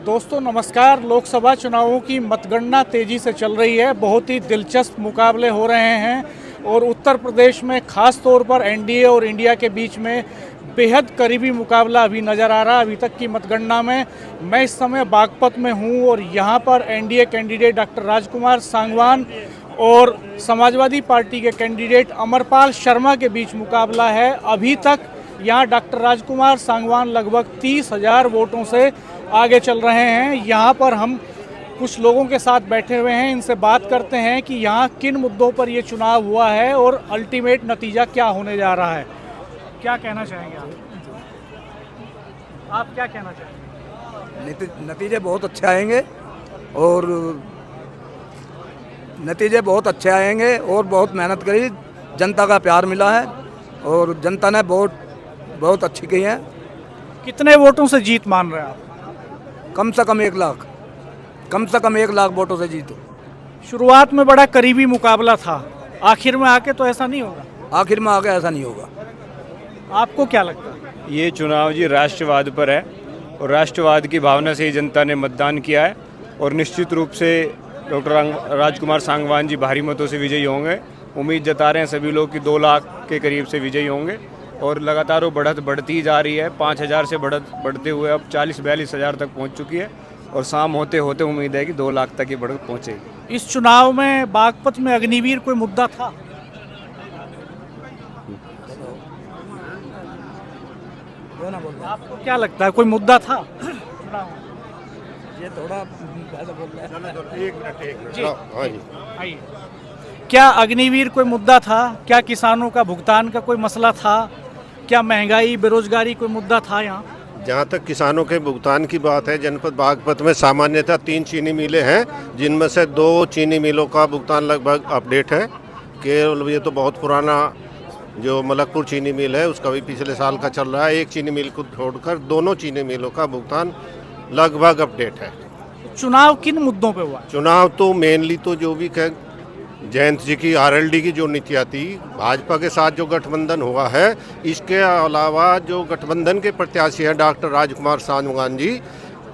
दोस्तों नमस्कार। लोकसभा चुनावों की मतगणना तेज़ी से चल रही है। बहुत ही दिलचस्प मुकाबले हो रहे हैं और उत्तर प्रदेश में खास तौर पर एनडीए और इंडिया के बीच में बेहद करीबी मुकाबला अभी नज़र आ रहा है। अभी तक की मतगणना में मैं इस समय बागपत में हूं और यहां पर एनडीए कैंडिडेट डॉक्टर राजकुमार सांगवान और समाजवादी पार्टी के कैंडिडेट अमरपाल शर्मा के बीच मुकाबला है। अभी तक यहाँ डॉक्टर राजकुमार सांगवान लगभग 30,000 वोटों से आगे चल रहे हैं। यहाँ पर हम कुछ लोगों के साथ बैठे हुए हैं, इनसे बात करते हैं कि यहाँ किन मुद्दों पर ये चुनाव हुआ है और अल्टीमेट नतीजा क्या होने जा रहा है। क्या कहना चाहेंगे आप क्या कहना चाहेंगे? नतीजे बहुत अच्छे आएंगे और नतीजे बहुत अच्छे आएंगे और बहुत मेहनत करी, जनता का प्यार मिला है और जनता ने बहुत अच्छी की है। कितने वोटों से जीत मान रहे हैं आप? कम से कम 1 लाख, कम से कम 1 लाख वोटों से जीतो। शुरुआत में बड़ा करीबी मुकाबला था, आखिर में आके तो ऐसा नहीं होगा? आखिर में आगे ऐसा नहीं होगा। आपको क्या लगता है? ये चुनाव जी राष्ट्रवाद पर है और राष्ट्रवाद की भावना से ही जनता ने मतदान किया है और निश्चित रूप से डॉक्टर राजकुमार सांगवान जी भारी मतों से विजयी होंगे। उम्मीद जता रहे हैं सभी लोग कि 2 लाख के करीब से विजयी होंगे और लगातार वो बढ़त बढ़ती जा रही है। 5,000 से बढ़ते हुए अब 40-42 हज़ार तक पहुंच चुकी है और शाम होते होते उम्मीद है कि 2 लाख तक ये बढ़त पहुंचेगी। इस चुनाव में बागपत में अग्निवीर कोई मुद्दा था? आपको क्या लगता है कोई मुद्दा था? ये थोड़ा आइए। क्या अग्निवीर कोई मुद्दा था? क्या किसानों का भुगतान का कोई मसला था? क्या महंगाई बेरोजगारी कोई मुद्दा था यहाँ? जहाँ तक किसानों के भुगतान की बात है, जनपद बागपत में सामान्यतः 3 चीनी मिलें हैं, जिनमें से 2 चीनी मिलों का भुगतान लगभग अपडेट है। केवल ये तो बहुत पुराना जो मलकपुर चीनी मिल है उसका भी पिछले साल का चल रहा है। 1 चीनी मिल को छोड़कर दोनों चीनी मिलों का भुगतान लगभग अपडेट है। चुनाव किन मुद्दों पे हुआ? चुनाव तो मेनली तो जो भी जयंत जी की आरएलडी की जो नीतियाँ थी, भाजपा के साथ जो गठबंधन हुआ है, इसके अलावा जो गठबंधन के प्रत्याशी हैं डॉक्टर राजकुमार सांगवान जी,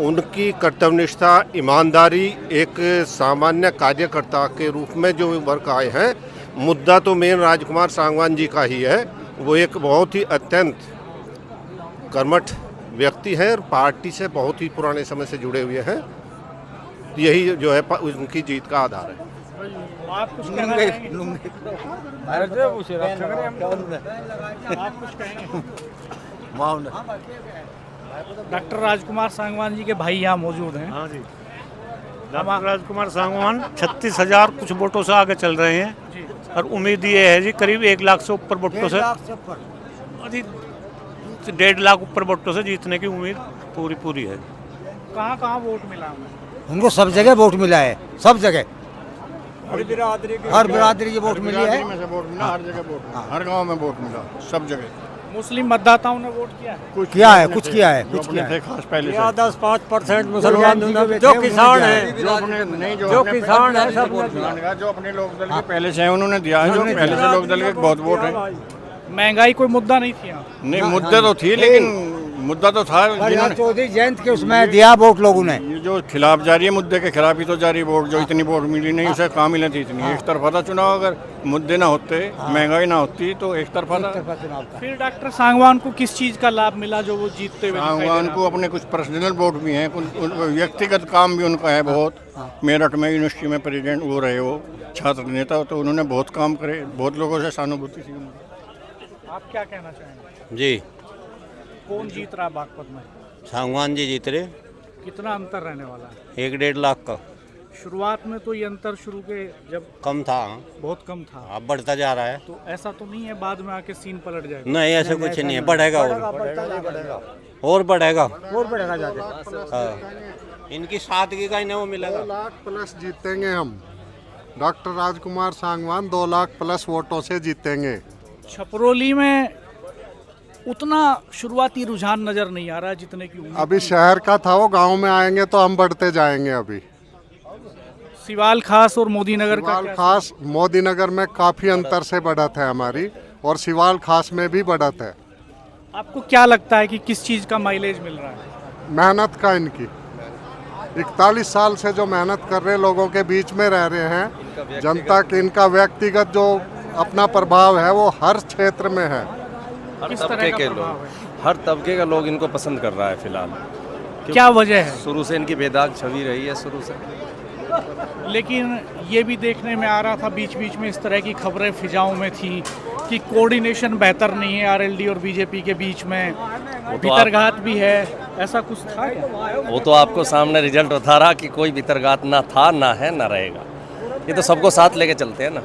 उनकी कर्तव्यनिष्ठा, ईमानदारी, एक सामान्य कार्यकर्ता के रूप में जो उभर कर आए हैं। मुद्दा तो मेन राजकुमार सांगवान जी का ही है। वो एक बहुत ही अत्यंत कर्मठ व्यक्ति हैं और पार्टी से बहुत ही पुराने समय से जुड़े हुए हैं। यही जो है उनकी जीत का आधार है। आप कुछ कहना चाहेंगे? आप कुछ कहेंगे? डॉक्टर राजकुमार सांगवान जी के भाई यहाँ मौजूद हैं। हाँ जी, डॉक्टर राजकुमार सांगवान 36,000 कुछ वोटों से आगे चल रहे हैं और उम्मीद ये है जी करीब 1 लाख से ऊपर वोटों से, 1.5 लाख ऊपर वोटों से जीतने की उम्मीद पूरी है। कहाँ वोट मिला हमें? उनको सब जगह वोट मिला है, सब जगह हर बिरादरी की वोट मिली है। हर जगह वोट मिला, हर गांव में वोट मिला, सब जगह। मुस्लिम मतदाताओं ने वोट किया है? कुछ किया है, कुछ किया है, कुछ किया है। खास पहले से 10-5% मुसलमान जो किसान है, जो किसान है सब जो अपने लोक दल के पहले से हैं उन्होंने दिया है। जो पहले से लोक दल के बहुत वोट है। महंगाई कोई मुद्दा नहीं थी यहाँ? नहीं, मुद्दा तो थी, लेकिन मुद्दा तो था चौधरी जयंत के उसमें दिया वोट लोगों ने। ये जो खिलाफ जारी है, मुद्दे के खिलाफ ही तो जारी वोट। जो इतनी वोट मिली नहीं, उसे कहाँ मिली थी इतनी? एक तरफा था चुनाव। अगर मुद्दे ना होते, महंगाई ना होती तो एक तरफा था। फिर डॉक्टर सांगवान को किस चीज़ का लाभ मिला जो वो जीतते हुए? सांगवान को अपने कुछ पर्सनल वोट भी हैं, व्यक्तिगत काम भी उनका है बहुत। मेरठ में यूनिवर्सिटी में प्रेसिडेंट वो रहे, वो छात्र नेता, तो उन्होंने बहुत काम करे, बहुत लोगों से सहानुभूति थी उनकी। आप क्या कहना चाहेंगे? जी, कौन जीत रहा बागपत में? सांगवान जी जीत रहे। कितना अंतर रहने वाला है? 1-1.5 लाख का। शुरुआत में तो ये अंतर शुरू के जब कम था, बहुत कम था, अब बढ़ता जा रहा है। तो ऐसा तो नहीं है बाद में आके सीन पलट जाएगा? नहीं, ऐसा कुछ नहीं है, बढ़ेगा और बढ़ेगा ज्यादा। हाँ, इनकी सादगी का इन्हें वो मिलेगा। 2 लाख प्लस जीतेंगे हम। डॉक्टर राजकुमार सांगवान 2 लाख प्लस वोटों से जीतेंगे। छपरोली में उतना शुरुआती रुझान नजर नहीं आ रहा जितने की उम्मीद। अभी शहर का था, वो गांव में आएंगे तो हम बढ़ते जाएंगे। अभी सिवाल खास और मोदी नगर का सिवाल खास मोदी नगर में काफ़ी अंतर से बढ़त है हमारी, और सिवाल खास में भी बढ़त है। आपको क्या लगता है कि किस चीज़ का माइलेज मिल रहा है? मेहनत का इनकी। 41 साल से जो मेहनत कर रहे लोगों के बीच में रह रहे हैं, जनता की इनका व्यक्तिगत जो अपना प्रभाव है वो हर क्षेत्र में है। किस तरह का प्रभाव है? हर तबके का लोग इनको पसंद कर रहा है फिलहाल। क्या वजह है? शुरू से इनकी बेदाग छवि रही है शुरू से। लेकिन ये भी देखने में आ रहा था बीच बीच में इस तरह की खबरें फिजाओं में थी कि कोऑर्डिनेशन बेहतर नहीं है आरएलडी और बीजेपी के बीच में, भीतरघात भी है, ऐसा कुछ था क्या? वो तो आपको सामने रिजल्ट बता रहा कि कोई भीतरघात ना था, ना है, ना रहेगा। ये तो सबको साथ लेके चलते हैं ना।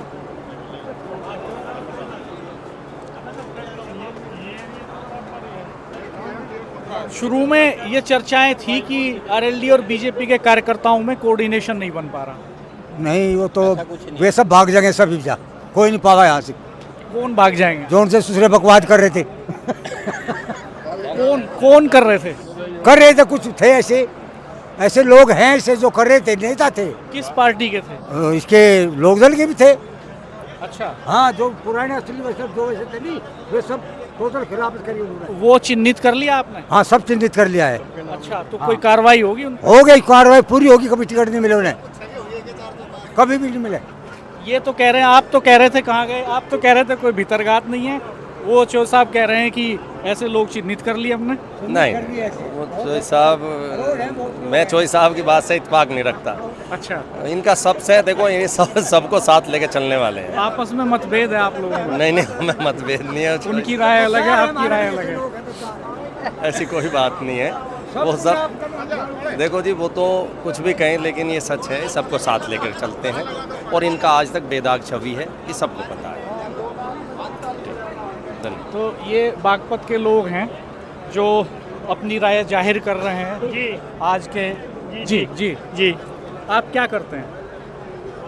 शुरू में ये चर्चाएं थी कि आरएलडी और बीजेपी के कार्यकर्ताओं में कोऑर्डिनेशन नहीं बन पा रहा। नहीं, वो तो वे सब भाग जाएंगे, सब जा कोई नहीं पागा यहाँ से। कौन भाग जाएंगे? जो उनसे दूसरे बकवाद कर रहे थे कौन कर रहे थे? कुछ थे ऐसे ऐसे लोग हैं ऐसे जो कर रहे थे, नेता थे। किस पार्टी के थे? इसके लोकदल के भी थे। अच्छा, हाँ, जो पुराने असली वैसे जो वैसे थे नहीं, वे सब टोटल खिलाफ करी उन्होंने। वो चिन्हित कर लिया आपने? हाँ, सब चिन्हित कर लिया है। अच्छा, तो कोई कार्रवाई होगी उन? हो गई कार्रवाई, पूरी होगी। कभी टिकट नहीं मिले उन्हें, कभी भी नहीं मिले। ये तो कह रहे हैं, आप तो कह रहे थे कहाँ गए? आप तो कह रहे थे कोई भीतरघात नहीं है, वो चो साहब कह रहे हैं कि ऐसे लोग चिन्हित कर लिए हमने। नहीं, वो चोई साहब, मैं चोई साहब की बात से इत्तेफाक नहीं रखता। अच्छा, इनका सबसे देखो, ये सबको साथ लेके चलने वाले हैं। आपस में मतभेद है आप लोगों में? नहीं, हमें मतभेद नहीं है। उनकी राय अलग है, आपकी राय अलग है। ऐसी कोई बात नहीं है। वो सब देखो जी, वो तो कुछ भी कहें, लेकिन ये सच है, सबको साथ लेकर चलते हैं और इनका आज तक बेदाग छवि है, ये सबको पता है। धन्यवाद। तो ये बागपत के लोग हैं जो अपनी राय जाहिर कर रहे हैं जी आज के। जी जी जी, आप क्या करते हैं?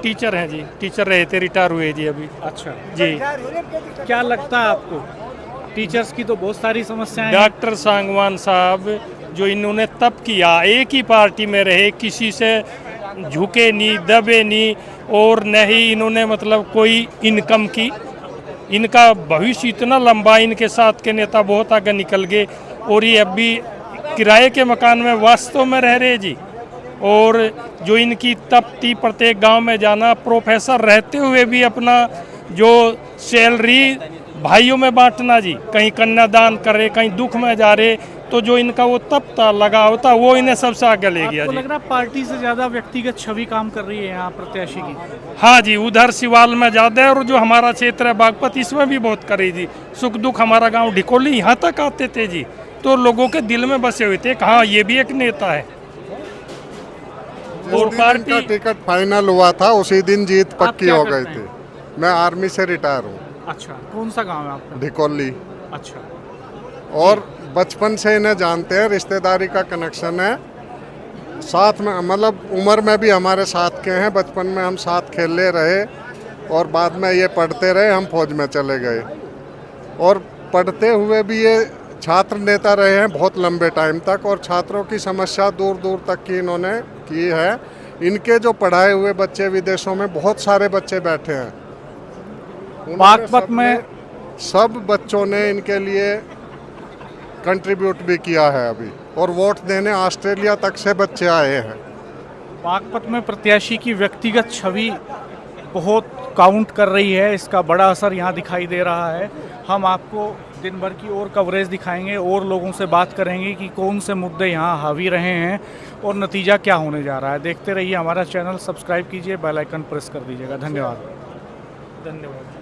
टीचर हैं जी, टीचर रहे थे, रिटायर हुए जी अभी। अच्छा जी, क्या लगता है आपको? टीचर्स की तो बहुत सारी समस्याएं हैं। डॉक्टर सांगवान साहब जो इन्होंने तप किया, एक ही पार्टी में रहे, किसी से झुके नहीं, दबे नहीं, और न ही इन्होंने मतलब कोई इनकम की। इनका भविष्य इतना लंबा, इनके साथ के नेता बहुत आगे निकल गए और ये अभी किराए के मकान में वास्तव में रह रहे जी। और जो इनकी तप थी, प्रत्येक गांव में जाना, प्रोफेसर रहते हुए भी अपना जो सैलरी भाइयों में बांटना जी, कहीं कन्यादान करे, कहीं दुख में जा रहे, तो जो इनका वो तप था, लगाव था, वो इन्हें सबसे आगे ले गया आपको जी। लग रहा है पार्टी से ज्यादा व्यक्तिगत छवि काम कर रही है यहाँ प्रत्याशी की? हाँ जी, उधर सिवाल में ज़्यादा है, और जो हमारा क्षेत्र है बागपत, इसमें भी बहुत करे जी। सुख दुख हमारा गांव ढिकोली यहाँ तक आते थे जी, तो लोगों के दिल में बसे हुए थे, हाँ ये भी एक नेता है। और पार्टी का टिकट फाइनल हुआ था उसी दिन जीत पक्की क्या हो करते गई थी। मैं आर्मी से रिटायर हूँ। अच्छा, कौन सा गांव है आपका? ढिकोली। अच्छा, और बचपन से इन्हें जानते हैं, रिश्तेदारी का कनेक्शन है साथ में, मतलब उम्र में भी हमारे साथ के हैं, बचपन में हम साथ खेलते रहे और बाद में ये पढ़ते रहे, हम फौज में चले गए और पढ़ते हुए भी ये छात्र नेता रहे हैं बहुत लंबे टाइम तक, और छात्रों की समस्या दूर दूर तक की इन्होंने की है। इनके जो पढ़ाए हुए बच्चे विदेशों में बहुत सारे बच्चे बैठे हैं, बागपत में सब बच्चों ने इनके लिए कंट्रीब्यूट भी किया है अभी, और वोट देने ऑस्ट्रेलिया तक से बच्चे आए हैं। बागपत में प्रत्याशी की व्यक्तिगत छवि बहुत काउंट कर रही है, इसका बड़ा असर यहाँ दिखाई दे रहा है। हम आपको दिन भर की और कवरेज दिखाएंगे और लोगों से बात करेंगे कि कौन से मुद्दे यहाँ हावी रहे हैं और नतीजा क्या होने जा रहा है। देखते रहिए हमारा चैनल, सब्सक्राइब कीजिए, बेल आइकन प्रेस कर दीजिएगा। धन्यवाद। धन्यवाद।